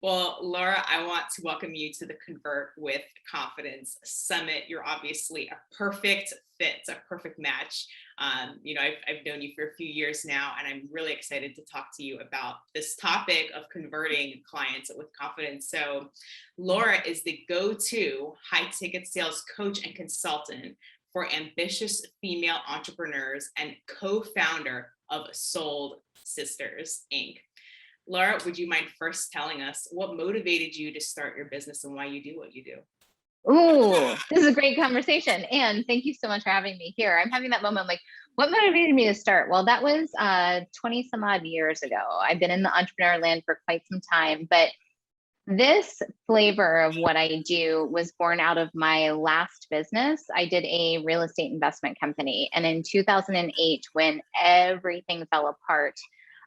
Well, Laura, I want to welcome you to the Convert with Confidence Summit. You're obviously a perfect fit, a perfect match. I've known you for a few years now, and I'm really excited to talk to you about this topic of converting clients with confidence. So, Laura is the go-to high-ticket sales coach and consultant for ambitious female entrepreneurs and co-founder of Sold Sisters, Inc. Laura, would you mind first telling us what motivated you to start your business and why you do what you do? Ooh, this is a great conversation. And thank you so much for having me here. I'm having that moment like, what motivated me to start? Well, that was 20 some odd years ago. I've been in the entrepreneur land for quite some time, but this flavor of what I do was born out of my last business. I did a real estate investment company. And in 2008, when everything fell apart,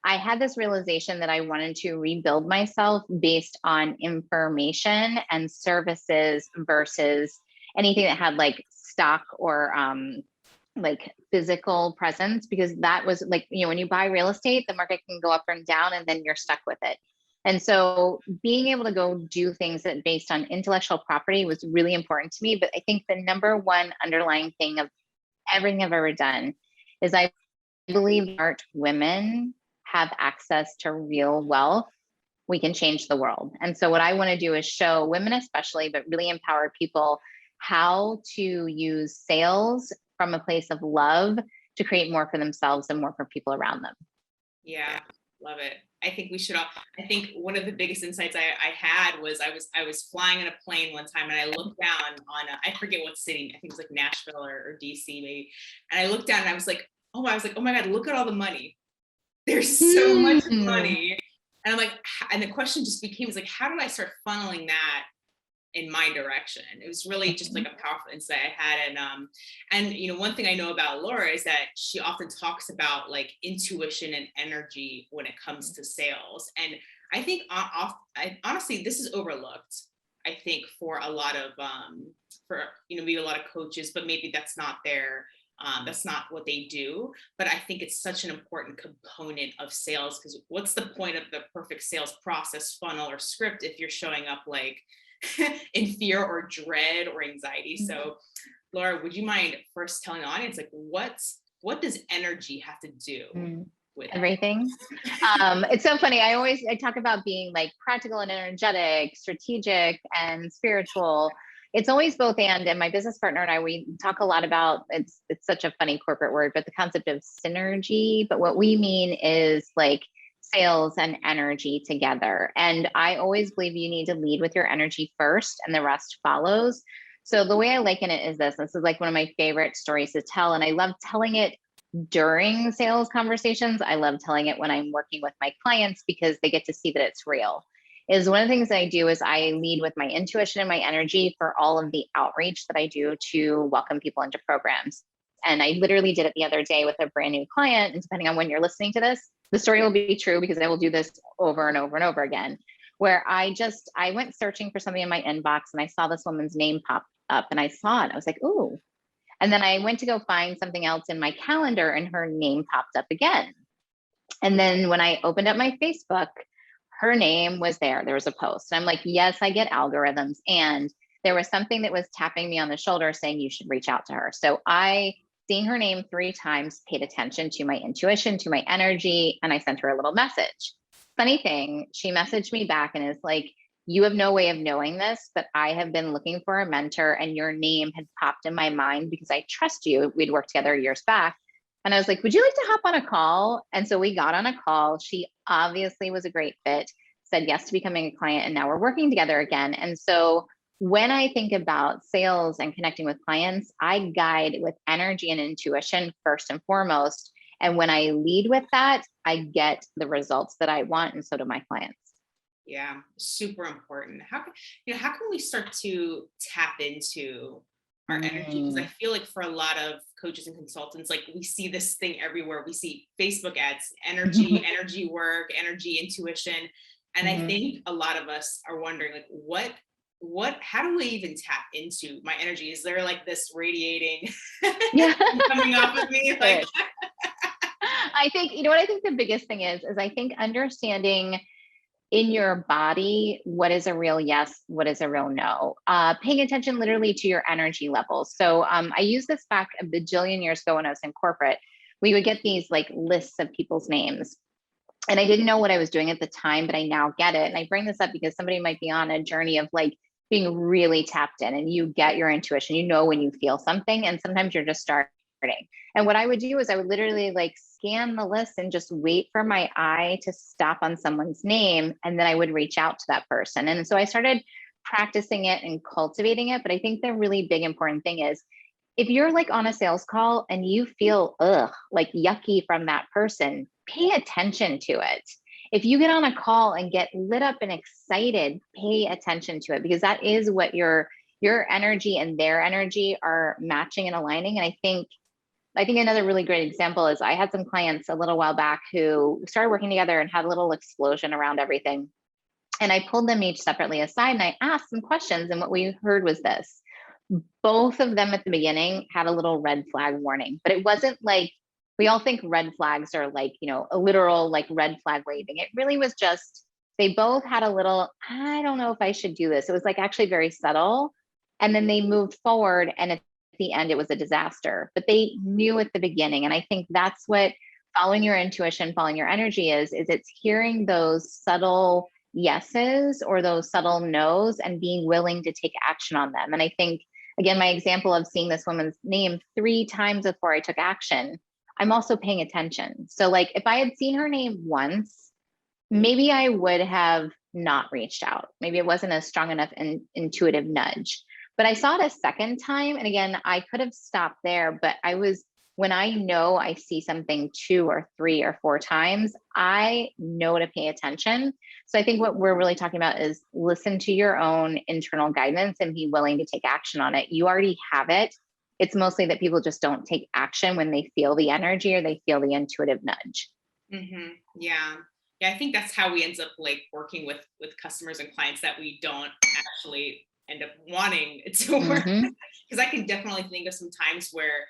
I had this realization that I wanted to rebuild myself based on information and services versus anything that had like stock or like physical presence, because that was like, when you buy real estate, the market can go up and down and then you're stuck with it. And so being able to go do things that based on intellectual property was really important to me. But I think the number one underlying thing of everything I've ever done is I believe smart women have access to real wealth, we can change the world. And so what I want to do is show women especially, but really empower people how to use sales from a place of love to create more for themselves and more for people around them. Yeah, love it. I think one of the biggest insights I had was I was flying on a plane one time and I looked down on I forget what city, I think it was like Nashville or DC maybe. And I looked down and I was like, oh my God, look at all the money. There's so much money. And I'm like, and the question just became, like, how do I start funneling that in my direction? It was really just like a powerful insight I had. And one thing I know about Laura is that she often talks about like intuition and energy when it comes to sales. And I think honestly, this is overlooked. I think for a lot of, maybe a lot of coaches, but maybe that's not that's not what they do. But I think it's such an important component of sales, because what's the point of the perfect sales process, funnel, or script if you're showing up like in fear or dread or anxiety? So, Laura, would you mind first telling the audience, like, what does energy have to do with everything? It's so funny. I talk about being like practical and energetic, strategic and spiritual. It's always both and my business partner and I, we talk a lot about, it's such a funny corporate word, but the concept of synergy. But what we mean is like sales and energy together. And I always believe you need to lead with your energy first and the rest follows. So the way I liken it is this is like one of my favorite stories to tell. And I love telling it during sales conversations. I love telling it when I'm working with my clients because they get to see that it's real. Is one of the things that I do is I lead with my intuition and my energy for all of the outreach that I do to welcome people into programs. And I literally did it the other day with a brand new client. And depending on when you're listening to this, the story will be true because I will do this over and over and over again, where I went searching for something in my inbox and I saw this woman's name pop up and I saw it. I was like, ooh. And then I went to go find something else in my calendar and her name popped up again. And then when I opened up my Facebook, her name was there. There was a post. And I'm like, yes, I get algorithms. And there was something that was tapping me on the shoulder saying you should reach out to her. So I, seeing her name 3 times, paid attention to my intuition, to my energy, and I sent her a little message. Funny thing, she messaged me back and is like, you have no way of knowing this, but I have been looking for a mentor and your name had popped in my mind because I trust you. We'd worked together years back. And I was like, would you like to hop on a call? And so we got on a call. She obviously was a great fit, said yes to becoming a client, and now we're working together again. And so when I think about sales and connecting with clients, I guide with energy and intuition first and foremost. And when I lead with that, I get the results that I want, and so do my clients. Yeah, super important. How can we start to tap into our energy? Because I feel like for a lot of coaches and consultants, like we see this thing everywhere. We see Facebook ads, energy work, energy intuition. And I think a lot of us are wondering, like, how do we even tap into my energy? Is there like this radiating coming off of me? Like, I think, what I think the biggest thing is I think understanding in your body, what is a real yes, what is a real no. Paying attention literally to your energy levels. So I used this back a bajillion years ago when I was in corporate. We would get these like lists of people's names. And I didn't know what I was doing at the time, but I now get it. And I bring this up because somebody might be on a journey of like being really tapped in, and you get your intuition, you know, when you feel something, and sometimes you're just starting. And what I would do is I would literally like scan the list and just wait for my eye to stop on someone's name. And then I would reach out to that person. And so I started practicing it and cultivating it. But I think the really big important thing is, if you're like on a sales call and you feel like yucky from that person, pay attention to it. If you get on a call and get lit up and excited, pay attention to it, because that is what your energy and their energy are matching and aligning. And I think another really great example is I had some clients a little while back who started working together and had a little explosion around everything. And I pulled them each separately aside and I asked some questions. And what we heard was this: both of them at the beginning had a little red flag warning, but it wasn't like, we all think red flags are like, you know, a literal like red flag waving. It really was just, they both had a little, I don't know if I should do this. It was like actually very subtle. And then they moved forward, and at the end, it was a disaster, but they knew at the beginning. And I think that's what following your intuition, following your energy is it's hearing those subtle yeses or those subtle nos and being willing to take action on them. And I think, again, my example of seeing this woman's name 3 times before I took action, I'm also paying attention. So like if I had seen her name once, maybe I would have not reached out. Maybe it wasn't a strong enough intuitive nudge. But I saw it a second time. And again, I could have stopped there, but when I know I see something 2 or 3 or 4 times, I know to pay attention. So I think what we're really talking about is listen to your own internal guidance and be willing to take action on it. You already have it. It's mostly that people just don't take action when they feel the energy or they feel the intuitive nudge. Mm-hmm. Yeah. Yeah. I think that's how we end up like working with customers and clients that we don't actually end up wanting it to work. Mm-hmm. Because I can definitely think of some times where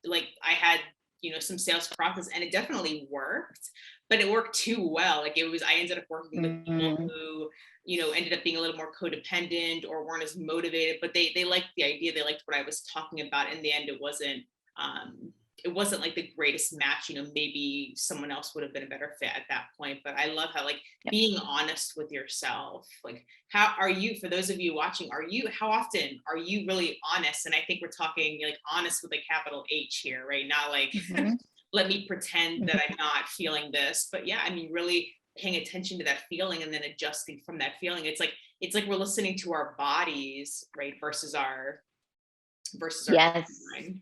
like I had, you know, some sales process and it definitely worked, but it worked too well. Like I ended up working with people who, you know, ended up being a little more codependent or weren't as motivated, but they liked the idea. They liked what I was talking about. In the end, it wasn't like the greatest match. You know, maybe someone else would have been a better fit at that point. But I love how like being honest with yourself, like how are you, for those of you watching, how often are you really honest? And I think we're talking like honest with a capital H here, right? Not like, let me pretend that I'm not feeling this, but yeah, I mean, really paying attention to that feeling and then adjusting from that feeling. It's like we're listening to our bodies, right? Versus our Yes. mind.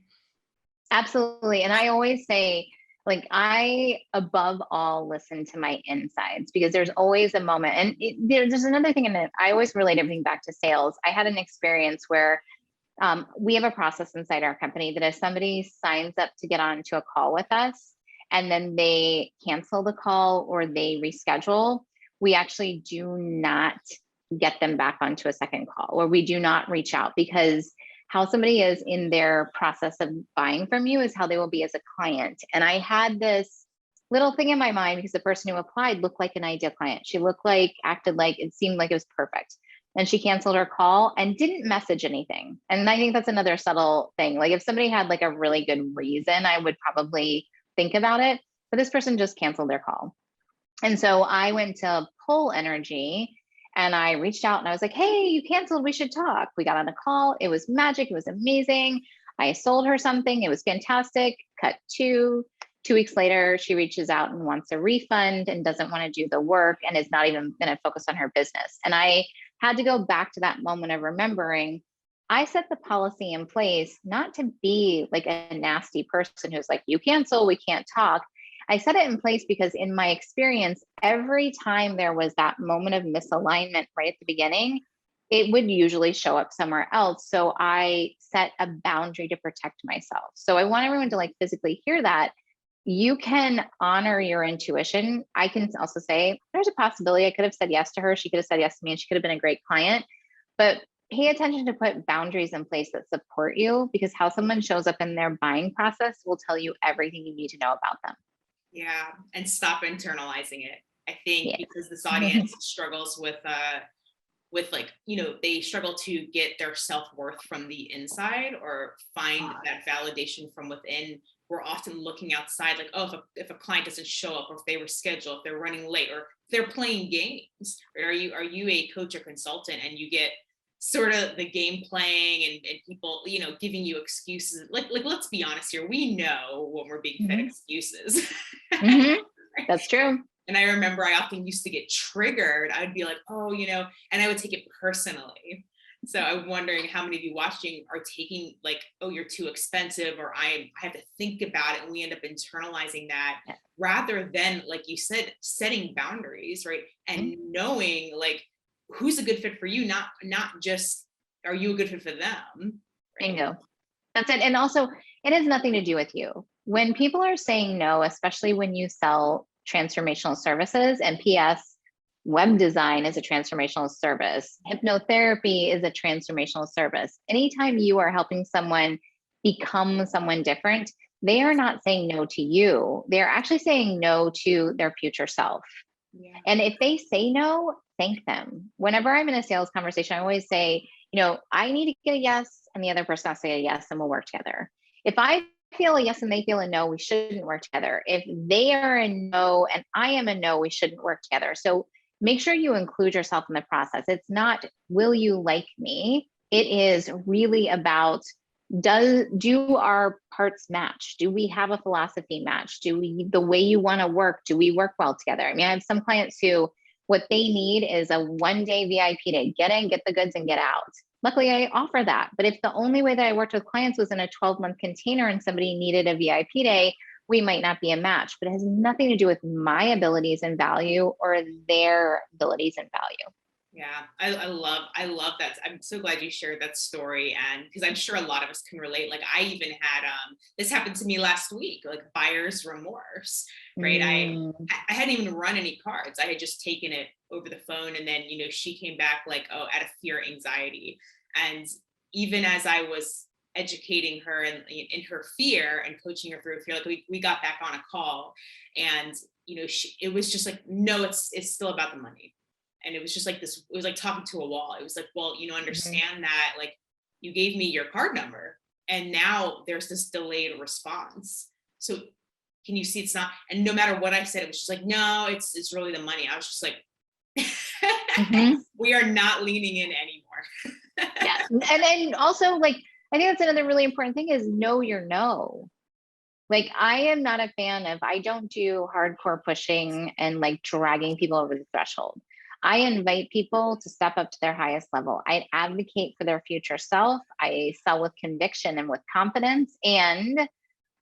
Absolutely. And I always say, like, I above all listen to my insides, because there's always a moment. And there's another thing in it. I always relate everything back to sales. I had an experience where we have a process inside our company that if somebody signs up to get onto a call with us and then they cancel the call or they reschedule, we actually do not get them back onto a second call, or we do not reach out, because how somebody is in their process of buying from you is how they will be as a client. And I had this little thing in my mind because the person who applied looked like an ideal client. She looked like, acted like, it seemed like it was perfect. And she canceled her call and didn't message anything. And I think that's another subtle thing. Like if somebody had like a really good reason, I would probably think about it, but this person just canceled their call. And so I went to pull energy and I reached out and I was like, hey, you canceled, we should talk. We got on a call. It was magic. It was amazing. I sold her something. It was fantastic. Cut to 2 weeks later, she reaches out and wants a refund and doesn't want to do the work and is not even going to focus on her business. And I had to go back to that moment of remembering I set the policy in place not to be like a nasty person who's like, you cancel, we can't talk. I set it in place because in my experience, every time there was that moment of misalignment right at the beginning, it would usually show up somewhere else. So I set a boundary to protect myself. So I want everyone to like physically hear that. You can honor your intuition. I can also say there's a possibility I could have said yes to her. She could have said yes to me and she could have been a great client, but pay attention to put boundaries in place that support you, because how someone shows up in their buying process will tell you everything you need to know about them. Yeah. And stop internalizing it. I think Yeah. because this audience struggles with like, they struggle to get their self-worth from the inside or find that validation from within. We're often looking outside, like, oh, if a client doesn't show up, or if they reschedule, if they're running late, or if they're playing games, right? Are you a coach or consultant and you get sort of the game playing and people, giving you excuses? Like let's be honest here. We know when we're being fed excuses. Mm-hmm. That's true. And I remember I often used to get triggered. I'd be like, oh, and I would take it personally. So I'm wondering how many of you watching are taking like, oh, you're too expensive, or I have to think about it. And we end up internalizing that rather than, like you said, setting boundaries, right? And knowing like who's a good fit for you, not just are you a good fit for them. Right? Bingo. That's it. And also, it has nothing to do with you. When people are saying no, especially when you sell transformational services, and PS, web design is a transformational service, hypnotherapy is a transformational service. Anytime you are helping someone become someone different, they are not saying no to you. They're actually saying no to their future self. Yeah. And if they say no, thank them. Whenever I'm in a sales conversation, I always say, I need to get a yes, and the other person has to say a yes, and we'll work together. If I feel a yes and they feel a no, we shouldn't work together. If they are a no and I am a no, we shouldn't work together. So make sure you include yourself in the process. It's not, will you like me? It is really about, do our parts match? Do we have a philosophy match? The way you want to work, do we work well together? I mean, I have some clients who, what they need is a 1-day VIP day, get in, get the goods, and get out. Luckily, I offer that. But if the only way that I worked with clients was in a 12-month container and somebody needed a VIP day, we might not be a match. But it has nothing to do with my abilities and value or their abilities and value. Yeah, I love that. I'm so glad you shared that story, and because I'm sure a lot of us can relate. Like I even had this happened to me last week, like buyer's remorse, right? I hadn't even run any cards. I had just taken it over the phone, and then she came back like, oh, out of fear, anxiety, and even as I was educating her in her fear and coaching her through fear, like we got back on a call, and it was just like, no, it's still about the money. And it was just like this, it was like talking to a wall. It was like, well, understand that like you gave me your card number and now there's this delayed response. So can you see it's not, and no matter what I said, it was just like, no, it's really the money. I was just like, we are not leaning in anymore. Yeah. And then also like, I think that's another really important thing is know your no. Like I am not a fan of, I don't do hardcore pushing and like dragging people over the threshold. I invite people to step up to their highest level. I advocate for their future self. I sell with conviction and with confidence. And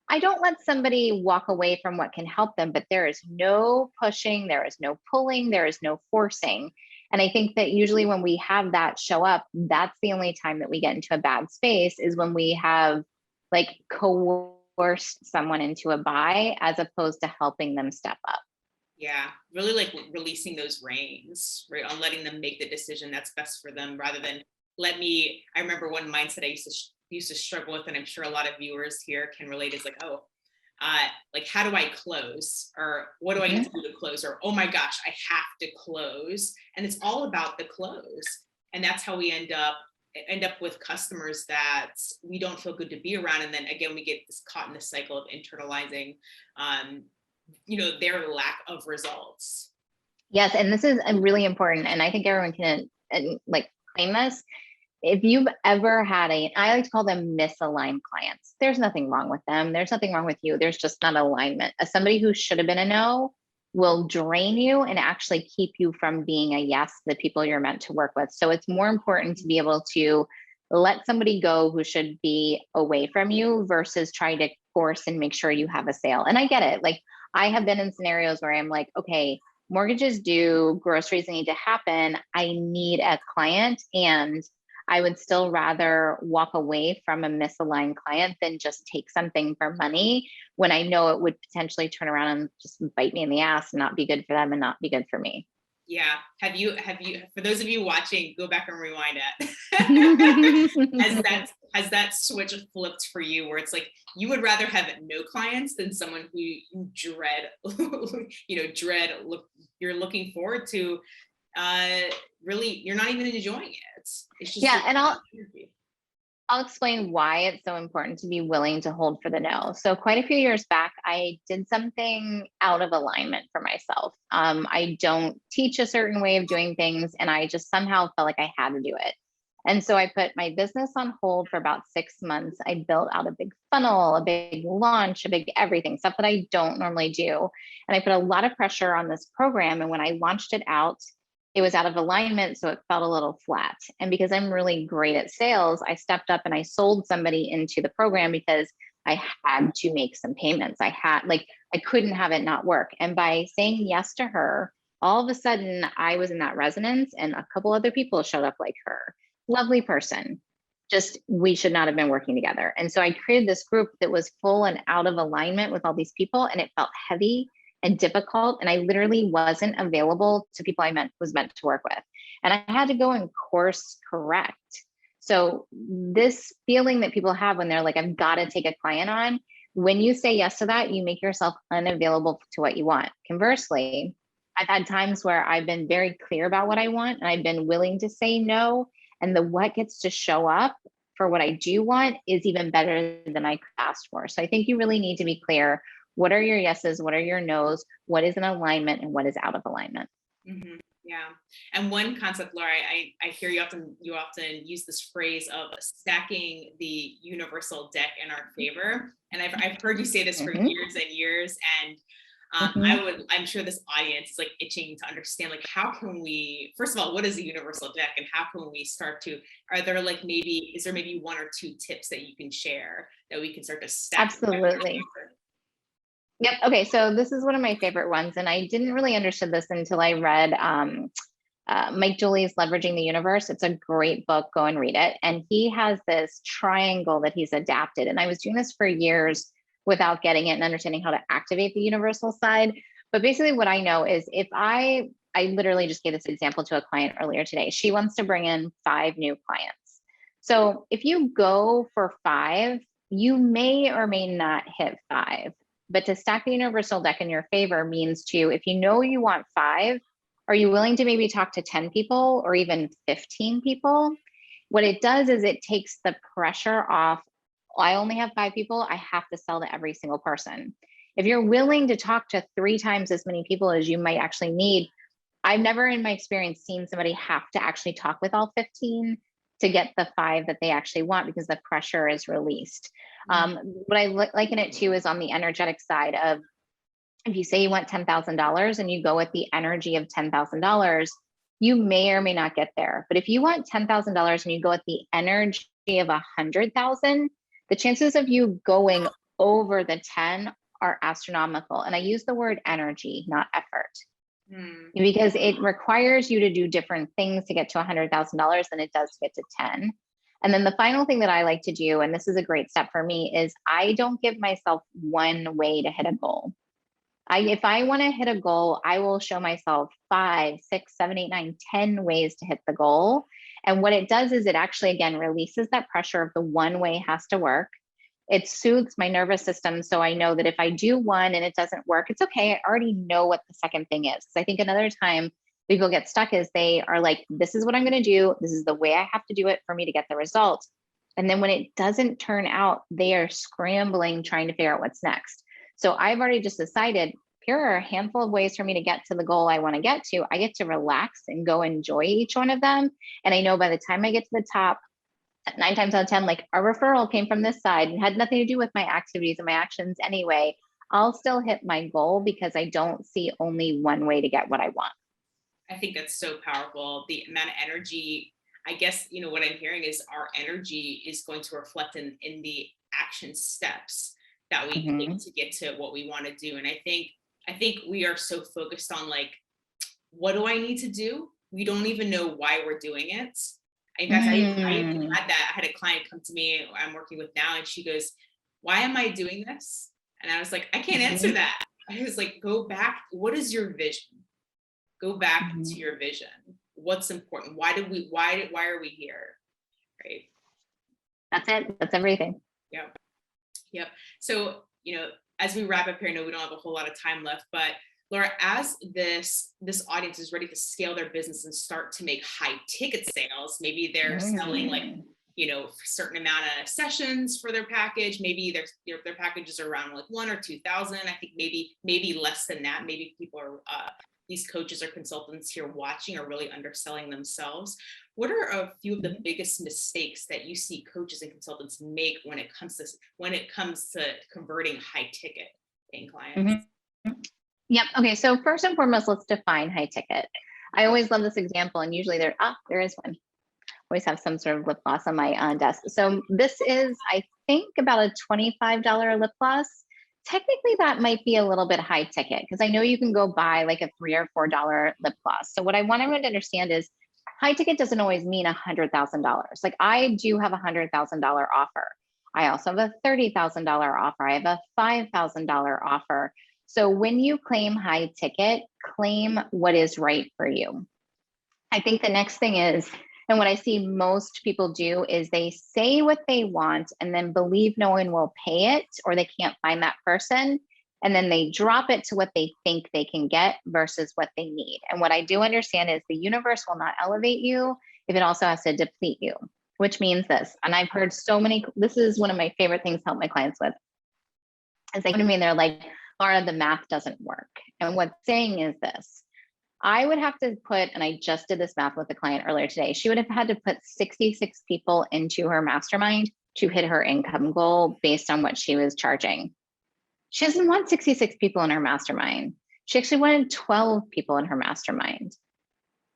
I don't let somebody walk away from what can help them, but there is no pushing, there is no pulling, there is no forcing. And I think that usually when we have that show up, that's the only time that we get into a bad space is when we have like coerced someone into a buy as opposed to helping them step up. Yeah, really like releasing those reins, right? On letting them make the decision that's best for them rather than I remember one mindset I used to struggle with, and I'm sure a lot of viewers here can relate, is like, oh, like how do I close? Or what do I need to do to close? Or, oh my gosh, I have to close. And it's all about the close. And that's how we end up with customers that we don't feel good to be around. And then again, we get caught in this cycle of internalizing their lack of results. Yes. And this is really important. And I think everyone can like claim this. If you've ever had I like to call them misaligned clients, there's nothing wrong with them. There's nothing wrong with you. There's just not alignment. As somebody who should have been a no will drain you and actually keep you from being a yes to the people you're meant to work with. So it's more important to be able to let somebody go who should be away from you versus try to force and make sure you have a sale. And I get it. Like I have been in scenarios where I'm like, okay, mortgages due, groceries need to happen. I need a client, and I would still rather walk away from a misaligned client than just take something for money when I know it would potentially turn around and just bite me in the ass and not be good for them and not be good for me. Yeah. Have you, for those of you watching, go back and rewind it. Has that switch flipped for you where it's like, you would rather have no clients than someone who you dread, dread you're looking forward to, really, you're not even enjoying it. It's just Yeah, and energy. I'll explain why it's so important to be willing to hold for the no. So quite a few years back, I did something out of alignment for myself. I don't teach a certain way of doing things, and I just somehow felt like I had to do it. And so I put my business on hold for about 6 months. I built out a big funnel, a big launch, a big everything, stuff that I don't normally do. And I put a lot of pressure on this program. And when I launched it out, it was out of alignment, so it felt a little flat. And because I'm really great at sales, I stepped up and I sold somebody into the program because I had to make some payments. I couldn't have it not work. And by saying yes to her, all of a sudden I was in that resonance, and a couple other people showed up like her. Lovely person. Just, we should not have been working together. And so I created this group that was full and out of alignment with all these people, and it felt heavy and difficult. And I literally wasn't available to people I was meant to work with. And I had to go and course correct. So this feeling that people have when they're like, I've got to take a client on, when you say yes to that, you make yourself unavailable to what you want. Conversely, I've had times where I've been very clear about what I want, and I've been willing to say no. And the what gets to show up for what I do want is even better than I asked for. So I think you really need to be clear. What are your yeses? What are your nos? What is in alignment and what is out of alignment? Mm-hmm. Yeah. And one concept, Laura, I hear you often use this phrase of stacking the universal deck in our favor. And I've heard you say this for years and years. And I'm sure this audience is like itching to understand, like, how can we, first of all, what is a universal deck, and how can we start to, is there maybe one or two tips that you can share that we can start to stack? Absolutely. Yep. Okay. So this is one of my favorite ones. And I didn't really understand this until I read Mike Julie's Leveraging the Universe. It's a great book. Go and read it. And he has this triangle that he's adapted. And I was doing this for years without getting it and understanding how to activate the universal side. But basically what I know is, if I literally just gave this example to a client earlier today. She wants to bring in 5 new clients. So if you go for 5, you may or may not hit 5. But to stack the universal deck in your favor means if you know you want 5, are you willing to maybe talk to 10 people or even 15 people? What it does is it takes the pressure off. I only have 5 people. I have to sell to every single person. If you're willing to talk to 3 times as many people as you might actually need, I've never in my experience seen somebody have to actually talk with all 15 to get the 5 that they actually want, because the pressure is released. What I liken it to is on the energetic side of, if you say you want $10,000 and you go with the energy of $10,000, you may or may not get there. But if you want $10,000 and you go with the energy of 100,000, the chances of you going over the 10 are astronomical. And I use the word energy, not effort. Because it requires you to do different things to get to $100,000 than it does to get to 10. And then the final thing that I like to do, and this is a great step for me, is I don't give myself one way to hit a goal. If I want to hit a goal, I will show myself 5, 6, 7, 8, 9, 10 ways to hit the goal. And what it does is it actually, again, releases that pressure of the one way has to work. It soothes my nervous system. So I know that if I do one and it doesn't work, it's okay. I already know what the second thing is. Because I think another time people get stuck is they are like, this is what I'm going to do. This is the way I have to do it for me to get the result. And then when it doesn't turn out, they are scrambling, trying to figure out what's next. So I've already just decided, here are a handful of ways for me to get to the goal I want to get to. I get to relax and go enjoy each one of them. And I know by the time I get to the top, 9 times out of 10, like, a referral came from this side and had nothing to do with my activities and my actions anyway, I'll still hit my goal because I don't see only one way to get what I want. I think that's so powerful. The amount of energy, I guess, what I'm hearing is our energy is going to reflect in the action steps that we take to get to what we want to do. And I think we are so focused on, like, what do I need to do? We don't even know why we're doing it. I guess I even had that. I had a client come to me I'm working with now, and she goes, why am I doing this? And I was like, I can't answer that. I was like, go back. What is your vision? Go back to your vision. What's important? Why are we here? Right. That's it. That's everything. Yep. So, as we wrap up here, I know we don't have a whole lot of time left, but Laura, as this audience is ready to scale their business and start to make high ticket sales, maybe they're selling like, a certain amount of sessions for their package. Maybe their packages are around like 1,000 or 2,000. I think maybe less than that. Maybe people are these coaches or consultants here watching are really underselling themselves. What are a few of the biggest mistakes that you see coaches and consultants make when it comes to converting high ticket paying clients? Yep. Okay. So first and foremost, let's define high ticket. I always love this example, and usually there is one. Always have some sort of lip gloss on my desk. So this is, I think, about a $25 lip gloss. Technically, that might be a little bit high ticket because I know you can go buy like a $3 or $4 lip gloss. So what I want everyone to understand is high ticket doesn't always mean $100,000. Like I do have a $100,000 offer. I also have a $30,000 offer. I have a $5,000 offer. So when you claim high ticket, claim what is right for you. I think the next thing is, and what I see most people do is they say what they want and then believe no one will pay it or they can't find that person. And then they drop it to what they think they can get versus what they need. And what I do understand is the universe will not elevate you if it also has to deplete you, which means this. And I've heard this is one of my favorite things to help my clients with. Is they come to me and they're like, Laura, the math doesn't work. And what's saying is this. I would have to put, and I just did this math with a client earlier today, she would have had to put 66 people into her mastermind to hit her income goal based on what she was charging. She doesn't want 66 people in her mastermind. She actually wanted 12 people in her mastermind.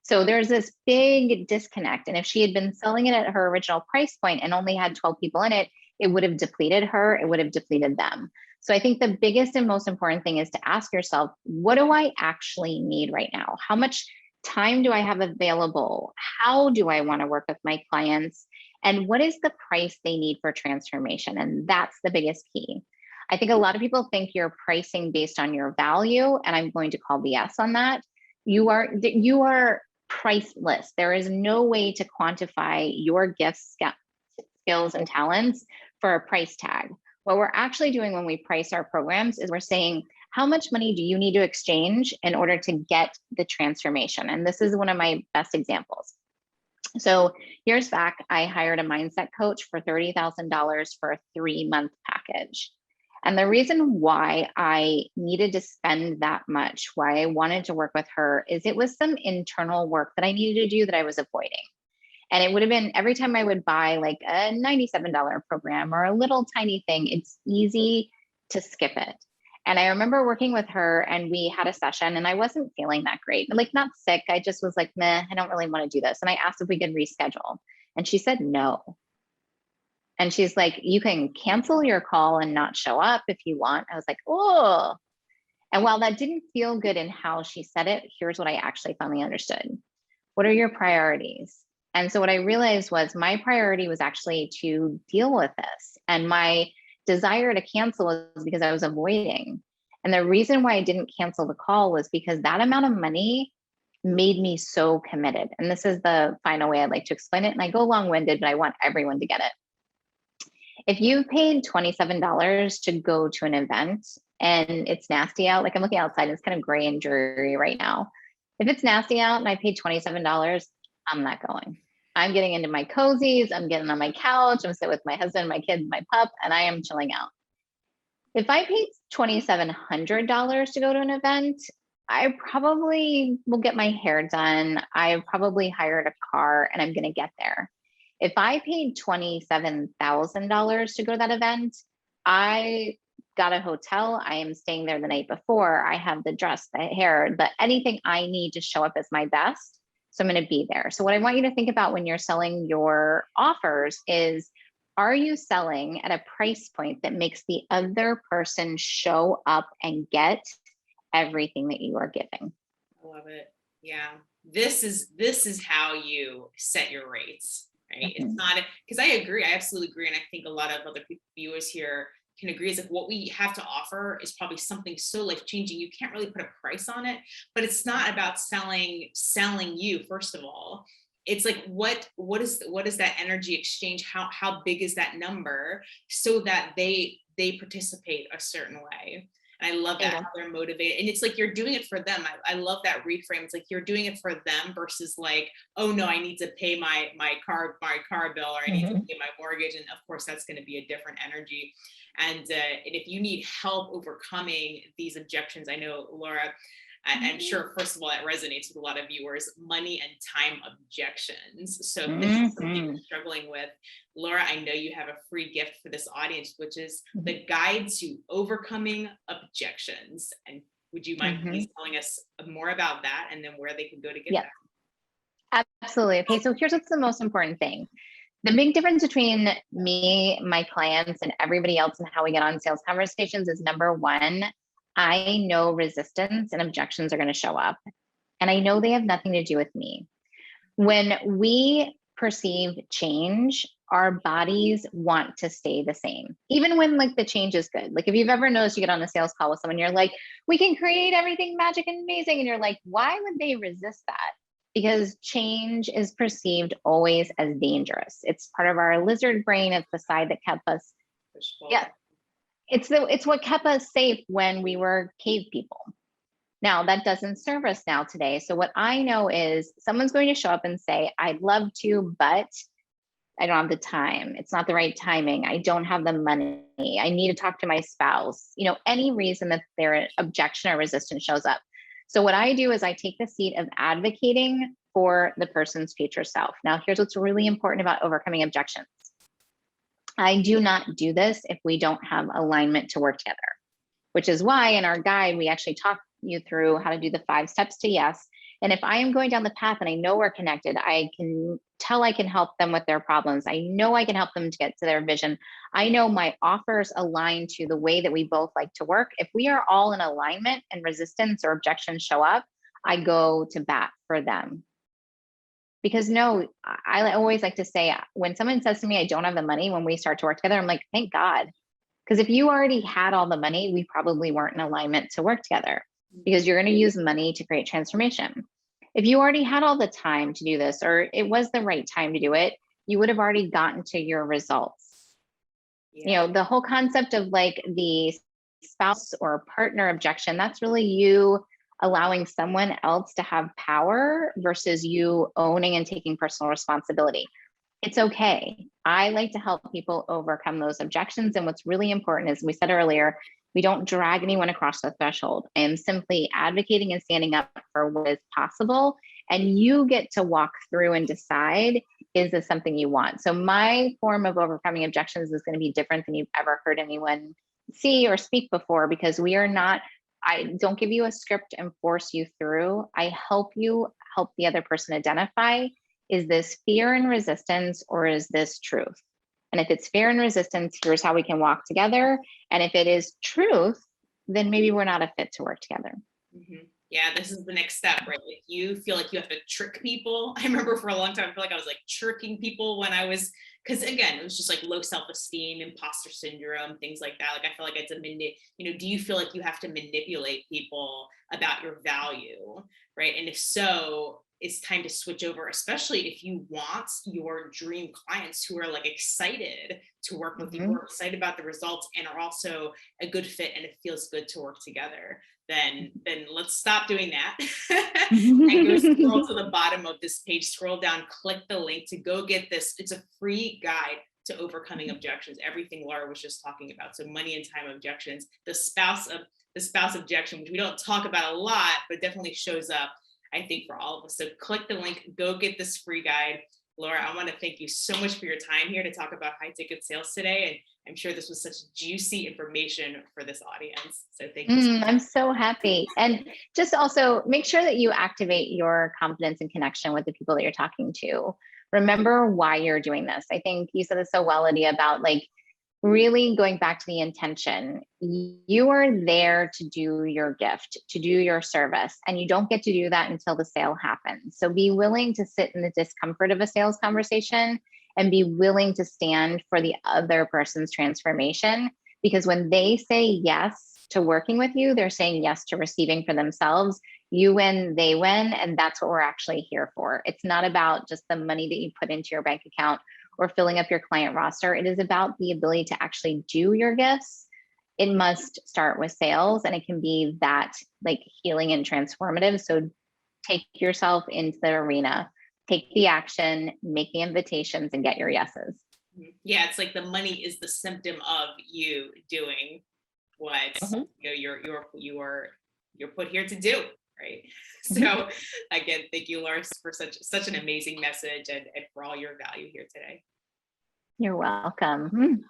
So there's this big disconnect. And if she had been selling it at her original price point and only had 12 people in it, it would have depleted her, it would have depleted them. So I think the biggest and most important thing is to ask yourself, what do I actually need right now? How much time do I have available? How do I want to work with my clients? And what is the price they need for transformation? And that's the biggest key. I think a lot of people think you're pricing based on your value, and I'm going to call BS on that. You are priceless. There is no way to quantify your gifts, skills, and talents for a price tag. What we're actually doing when we price our programs is we're saying, how much money do you need to exchange in order to get the transformation? And this is one of my best examples. So years back, I hired a mindset coach for $30,000 for a 3-month package. And the reason why I needed to spend that much, why I wanted to work with her, is it was some internal work that I needed to do that I was avoiding. And it would have been every time I would buy like a $97 program or a little tiny thing, it's easy to skip it. And I remember working with her and we had a session and I wasn't feeling that great. Like not sick. I just was like, meh, I don't really want to do this. And I asked if we could reschedule. And she said no. And she's like, you can cancel your call and not show up if you want. I was like, oh. And while that didn't feel good in how she said it, here's what I actually finally understood. What are your priorities? And so what I realized was my priority was actually to deal with this. And my desire to cancel was because I was avoiding. And the reason why I didn't cancel the call was because that amount of money made me so committed. And this is the final way I'd like to explain it. And I go long-winded, but I want everyone to get it. If you paid $27 to go to an event and it's nasty out, like I'm looking outside, it's kind of gray and dreary right now. If it's nasty out and I paid $27, I'm not going. I'm getting into my cozies. I'm getting on my couch. I'm sitting with my husband, my kids, my pup, and I am chilling out. If I paid $2,700 to go to an event, I probably will get my hair done. I probably hired a car and I'm going to get there. If I paid $27,000 to go to that event, I got a hotel. I am staying there the night before. I have the dress, the hair, anything I need to show up as my best. So I'm going to be there. So what I want you to think about when you're selling your offers is, are you selling at a price point that makes the other person show up and get everything that you are giving? I love it. Yeah. This is how you set your rates, right? Mm-hmm. It's not, because I agree. I absolutely agree. And I think a lot of other viewers here can agree is like what we have to offer is probably something so life-changing. You can't really put a price on it, but it's not about selling you, first of all. It's like, what is that energy exchange? How big is that number so that they participate a certain way? And I love that, how they're motivated. And it's like, you're doing it for them. I love that reframe. It's like, you're doing it for them versus like, oh no, I need to pay my car bill, or I need to pay my mortgage. And of course that's going to be a different energy. And if you need help overcoming these objections, I know, Laura, I'm sure, first of all, that resonates with a lot of viewers, money and time objections. So if this is something you're struggling with, Laura, I know you have a free gift for this audience, which is the guide to overcoming objections. And would you mind please telling us more about that, and then where they can go to get that? Absolutely. Okay, so here's what's the most important thing. The big difference between me, my clients, and everybody else and how we get on sales conversations is, number one, I know resistance and objections are going to show up, and I know they have nothing to do with me. When we perceive change, our bodies want to stay the same, even when like the change is good. Like if you've ever noticed, you get on a sales call with someone, you're like, we can create everything magic and amazing. And you're like, why would they resist that? Because change is perceived always as dangerous. It's part of our lizard brain. It's the side that kept us, it's what kept us safe when we were cave people. Now that doesn't serve us now today. So what I know is someone's going to show up and say, I'd love to, but I don't have the time. It's not the right timing. I don't have the money. I need to talk to my spouse. You know, any reason that their objection or resistance shows up. So what I do is I take the seat of advocating for the person's future self. Now, here's what's really important about overcoming objections. I do not do this if we don't have alignment to work together, which is why in our guide, we actually talk you through how to do the 5 steps to yes. And if I am going down the path and I know we're connected, I can tell I can help them with their problems. I know I can help them to get to their vision. I know my offers align to the way that we both like to work. If we are all in alignment and resistance or objections show up, I go to bat for them. Because no, I always like to say, when someone says to me, I don't have the money when we start to work together, I'm like, thank God. Because if you already had all the money, we probably weren't in alignment to work together, because you're going to use money to create transformation. If you already had all the time to do this, or it was the right time to do it, you would have already gotten to your results. You know, the whole concept of like the spouse or partner objection, that's really you allowing someone else to have power versus you owning and taking personal responsibility. It's okay. I like to help people overcome those objections. And what's really important is, we said earlier, we don't drag anyone across the threshold. I am simply advocating and standing up for what is possible. And you get to walk through and decide, is this something you want? So my form of overcoming objections is going to be different than you've ever heard anyone see or speak before, because we are not, I don't give you a script and force you through. I help you help the other person identify, is this fear and resistance, or is this truth? And if it's fear and resistance, here's how we can walk together. And if it is truth, then maybe we're not a fit to work together. Yeah, this is the next step, right? If you feel like you have to trick people. I remember for a long time, I feel like I was like tricking people when I was, because again, it was just like low self-esteem, imposter syndrome, things like that. Like I feel like it's do you feel like you have to manipulate people about your value, right? And if so, it's time to switch over, especially if you want your dream clients who are like excited to work with you, who are excited about the results and are also a good fit, and it feels good to work together. Then let's stop doing that and go scroll to the bottom of this page, scroll down, click the link to go get this. It's a free guide to overcoming objections, everything Laura was just talking about. So money and time objections, the spouse objection, which we don't talk about a lot, but definitely shows up, I think, for all of us. So click the link, go get this free guide. Laura, I want to thank you so much for your time here to talk about high ticket sales today. And I'm sure this was such juicy information for this audience. So thank you. I'm so happy. And just also make sure that you activate your confidence and connection with the people that you're talking to. Remember why you're doing this. I think you said this so well, Lydia, about like really going back to the intention. You are there to do your gift, to do your service, and you don't get to do that until the sale happens. So be willing to sit in the discomfort of a sales conversation and be willing to stand for the other person's transformation. Because when they say yes to working with you, they're saying yes to receiving for themselves. You win, they win, and that's what we're actually here for. It's not about just the money that you put into your bank account or filling up your client roster. It is about the ability to actually do your gifts it must start with sales, and it can be that like healing and transformative. So take yourself into the arena, take the action, make the invitations, and get your yeses. Yeah, it's like the money is the symptom of you doing what you know, you're put here to do, right? So again, thank you, Laura, for such an amazing message and for all your value here today. You're welcome.